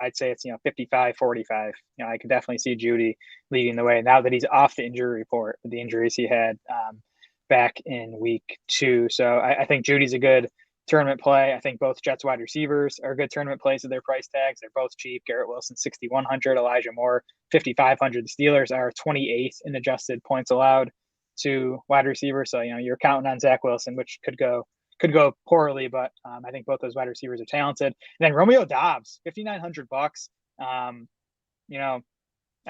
I'd say it's 55-45. I could definitely see Jeudy leading the way now that he's off the injury report, the injuries he had back in week 2. So I think Judy's a good tournament play. I think both Jets wide receivers are good tournament plays at their price tags. They're both cheap. Garrett Wilson, 6,100. Elijah Moore, 5,500. The Steelers are 28th in adjusted points allowed to wide receivers. So, you're counting on Zach Wilson, which could go poorly, but I think both those wide receivers are talented. And then Romeo Doubs, $5,900. I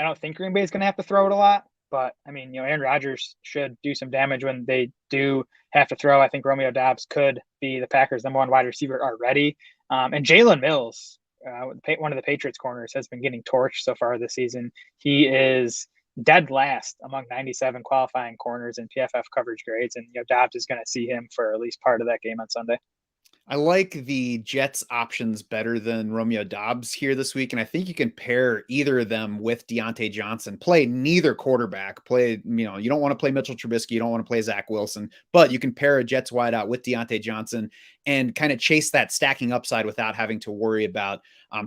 don't think Green Bay is going to have to throw it a lot. But I mean, Aaron Rodgers should do some damage when they do have to throw. I think Romeo Doubs could be the Packers' #1 wide receiver already. And Jalen Mills, one of the Patriots corners, has been getting torched so far this season. He is dead last among 97 qualifying corners in PFF coverage grades. And Doubs is going to see him for at least part of that game on Sunday. I like the Jets options better than Romeo Doubs here this week. And I think you can pair either of them with Deontay Johnson. Play neither quarterback. You don't want to play Mitchell Trubisky. You don't want to play Zach Wilson. But you can pair a Jets wideout with Deontay Johnson and kind of chase that stacking upside without having to worry about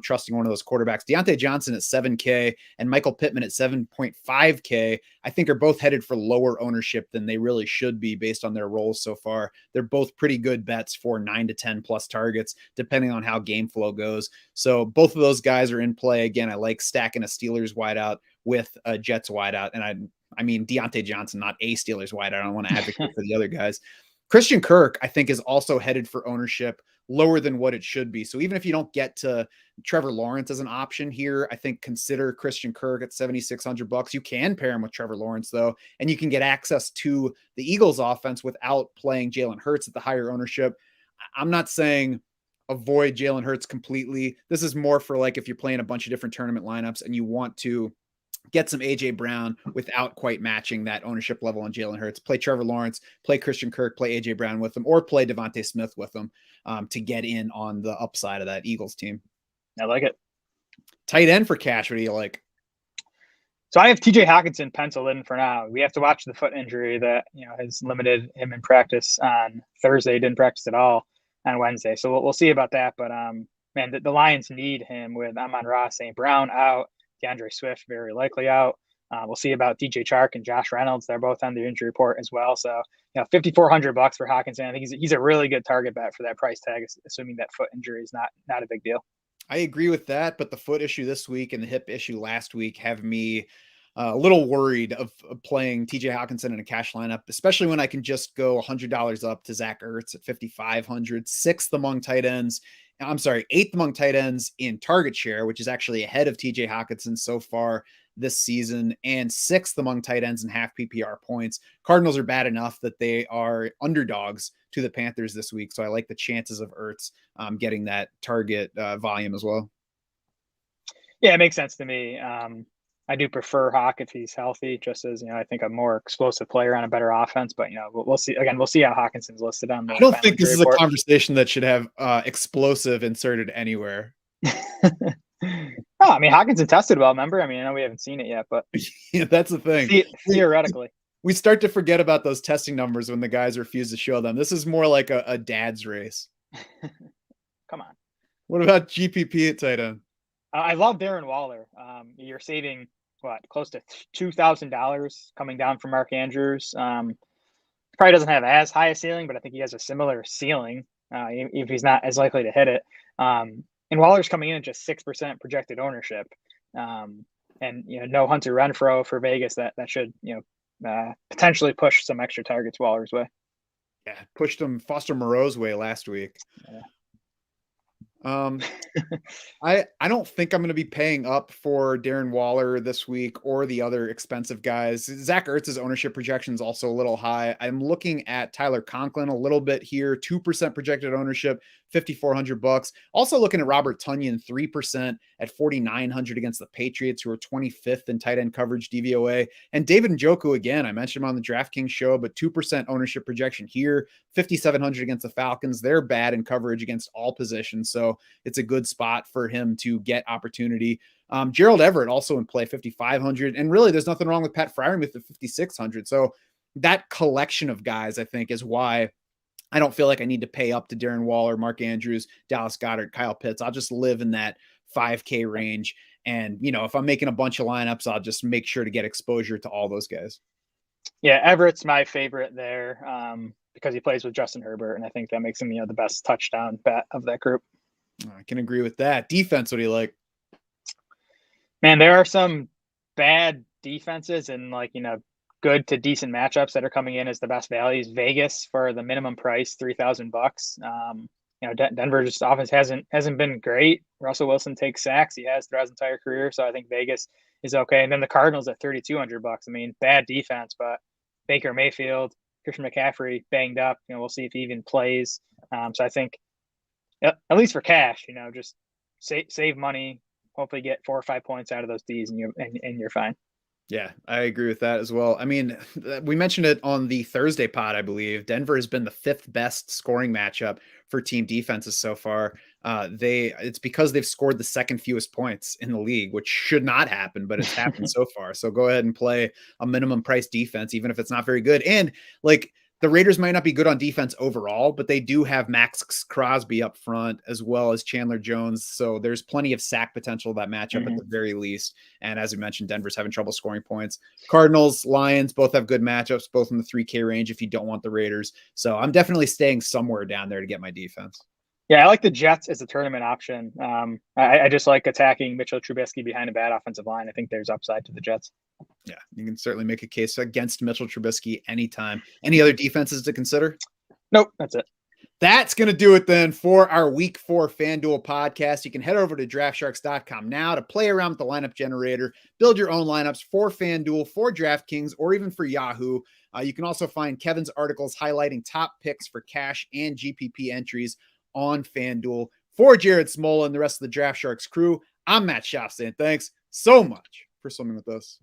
trusting one of those quarterbacks. Deontay Johnson at 7K and Michael Pittman at 7.5K, I think are both headed for lower ownership than they really should be based on their roles so far. They're both pretty good bets for 9 to 10 plus targets, depending on how game flow goes. So both of those guys are in play. Again, I like stacking a Steelers wideout with a Jets wideout. And I mean, Deontay Johnson, not a Steelers wideout. I don't want to advocate for the other guys. Christian Kirk, I think, is also headed for ownership lower than what it should be. So even if you don't get to Trevor Lawrence as an option here, I think consider Christian Kirk at $7,600. You can pair him with Trevor Lawrence though, and you can get access to the Eagles offense without playing Jalen Hurts at the higher ownership. I'm not saying avoid Jalen Hurts completely. This is more for like if you're playing a bunch of different tournament lineups and you want to get some AJ Brown without quite matching that ownership level on Jalen Hurts. Play Trevor Lawrence, play Christian Kirk, play AJ Brown with them, or play Devontae Smith with them to get in on the upside of that Eagles team. I like it. Tight end for cash. What do you like? So I have TJ Hawkinson penciled in for now. We have to watch the foot injury that has limited him in practice on Thursday. Didn't practice at all on Wednesday, so we'll see about that. But man, the Lions need him with Amon-Ra St. Brown out. DeAndre Swift very likely out. We'll see about DJ Chark and Josh Reynolds. They're both on the injury report as well. So, $5,400 for Hawkinson. I think he's a really good target bet for that price tag, assuming that foot injury is not a big deal. I agree with that, but the foot issue this week and the hip issue last week have me a little worried of playing TJ Hawkinson in a cash lineup, especially when I can just go $100 up to Zach Ertz at 5,500, eighth among tight ends in target share, which is actually ahead of TJ Hawkinson so far this season, and 6th among tight ends in half PPR points. Cardinals are bad enough that they are underdogs to the Panthers this week. So I like the chances of Ertz getting that target volume as well. Yeah, it makes sense to me. I do prefer Hawk if he's healthy, just as, I think a more explosive player on a better offense, but we'll see. Again, we'll see how Hawkinson's listed on the. I don't think this is a conversation that should have explosive inserted anywhere. I mean, Hawkinson tested well, remember? I mean, I know we haven't seen it yet, but yeah, that's the thing. Theoretically. We start to forget about those testing numbers when the guys refuse to show them. This is more like a dad's race. Come on. What about GPP at tight end? I love Darren Waller. You're saving close to $2,000 coming down from Mark Andrews. Probably doesn't have as high a ceiling, but I think he has a similar ceiling if he's not as likely to hit it. And Waller's coming in at just 6% projected ownership. And no Hunter Renfrow for Vegas. That should potentially push some extra targets Waller's way. Yeah, pushed him Foster Moreau's way last week. Yeah. I don't think I'm going to be paying up for Darren Waller this week or the other expensive guys. Zach Ertz's ownership projection is also a little high. I'm looking at Tyler Conklin a little bit here, 2% projected ownership, $5,400. Also looking at Robert Tonyan, 3% at $4,900 against the Patriots, who are 25th in tight end coverage DVOA. And David Njoku, again, I mentioned him on the DraftKings show, but 2% ownership projection here, $5,700 against the Falcons. They're bad in coverage against all positions, so it's a good spot for him to get opportunity. Gerald Everett also in play, $5,500. And really, there's nothing wrong with Pat Freiermuth at $5,600. So that collection of guys, I think, is why I don't feel like I need to pay up to Darren Waller, Mark Andrews, Dallas Goedert, Kyle Pitts. I'll just live in that 5K range. And, if I'm making a bunch of lineups, I'll just make sure to get exposure to all those guys. Yeah, Everett's my favorite there because he plays with Justin Herbert. And I think that makes him, the best touchdown bet of that group. I can agree with that. Defense, what do you like? Man, there are some bad defenses and good to decent matchups that are coming in as the best values. Vegas for the minimum price, $3,000. Denver just offense hasn't been great. Russell Wilson takes sacks. He has throughout his entire career. So I think Vegas is okay. And then the Cardinals at $3,200. I mean, bad defense, but Baker Mayfield, Christian McCaffrey banged up. We'll see if he even plays. So I think at least for cash, just save money, hopefully get 4 or 5 points out of those Ds, and you're fine. Yeah, I agree with that as well. I mean, we mentioned it on the Thursday pod, I believe. Denver has been the 5th best scoring matchup for team defenses so far. It's because they've scored the 2nd fewest points in the league, which should not happen, but it's happened so far. So go ahead and play a minimum price defense, even if it's not very good. And like, the Raiders might not be good on defense overall, but they do have Max Crosby up front as well as Chandler Jones. So there's plenty of sack potential that matchup at the very least. And as we mentioned, Denver's having trouble scoring points. Cardinals, Lions both have good matchups, both in the 3K range if you don't want the Raiders. So I'm definitely staying somewhere down there to get my defense. Yeah, I like the Jets as a tournament option. I just like attacking Mitchell Trubisky behind a bad offensive line. I think there's upside to the Jets. Yeah, you can certainly make a case against Mitchell Trubisky anytime. Any other defenses to consider? Nope, that's it. That's going to do it then for our Week 4 FanDuel podcast. You can head over to DraftSharks.com now to play around with the lineup generator, build your own lineups for FanDuel, for DraftKings, or even for Yahoo. You can also find Kevin's articles highlighting top picks for cash and GPP entries on FanDuel. For Jared Smola and the rest of the Draft Sharks crew, I'm Matt Schaff saying thanks so much for swimming with us.